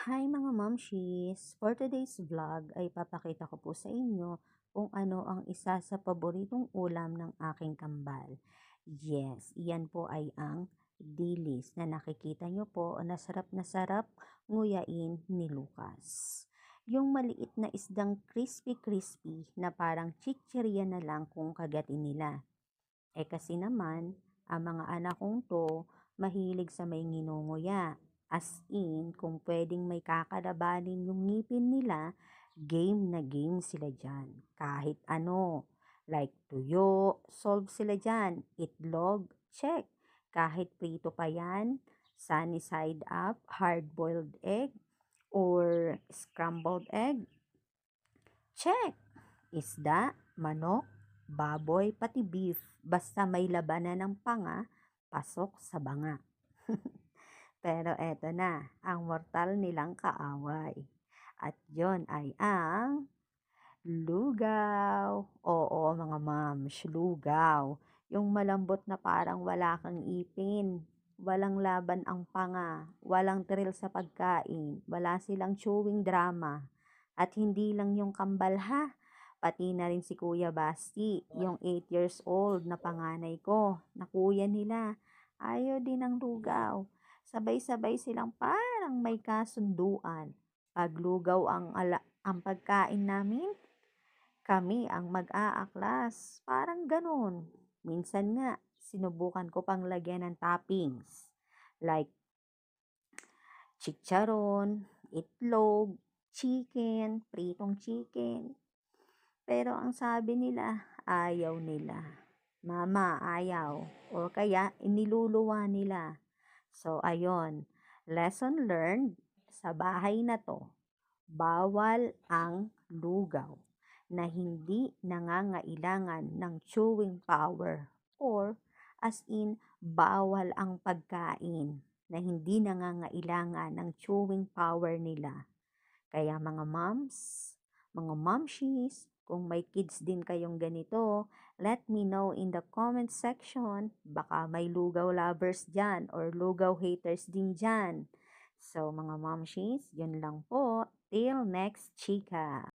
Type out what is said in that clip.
Hi mga momshies! For today's vlog ay papakita ko po sa inyo kung ano ang isa sa paboritong ulam ng aking kambal. Yes, iyan po ay ang dilis na nakikita nyo po na sarap nguyain ni Lucas. Yung maliit na isdang crispy na parang chichirya na lang kung kagatin nila. Kasi naman, ang mga anak kong to, mahilig sa may nginunguya. As in, kung pwedeng may kakalabanin yung ngipin nila, game na game sila dyan. Kahit ano, like tuyo, solve sila dyan. Itlog, check. Kahit prito pa yan, sunny side up, hard-boiled egg, or scrambled egg, check. Isda, manok, baboy, pati beef. Basta may labanan ng panga, pasok sa banga. Pero eto na, ang mortal nilang kaaway. At yon ay ang lugaw. Oo, mga moms, lugaw. Yung malambot na parang wala kang ipin. Walang laban ang panga. Walang thrill sa pagkain. Wala silang chewing drama. At hindi lang yung kambal ha. Pati na rin si Kuya Basti, yung 8 years old na panganay ko, na kuya nila. Ayaw din ng lugaw. Sabay-sabay silang parang may kasunduan. Pag lugaw ang pagkain namin, kami ang mag-aaklas. Parang ganun. Minsan nga, sinubukan ko pang lagyan ng toppings. Like chicharon, itlog, chicken, pritong chicken. Pero ang sabi nila, ayaw nila. Mama, ayaw. O kaya, iniluluwa nila. So, ayon. Lesson learned sa bahay na to. Bawal ang lugaw na hindi nangangailangan ng chewing power or as in bawal ang pagkain na hindi nangangailangan ng chewing power nila. Kaya mga moms, mga momshies, kung may kids din kayong ganito, let me know in the comment section. Baka may lugaw lovers dyan or lugaw haters din dyan. So mga momshies, yun lang po. Till next chika!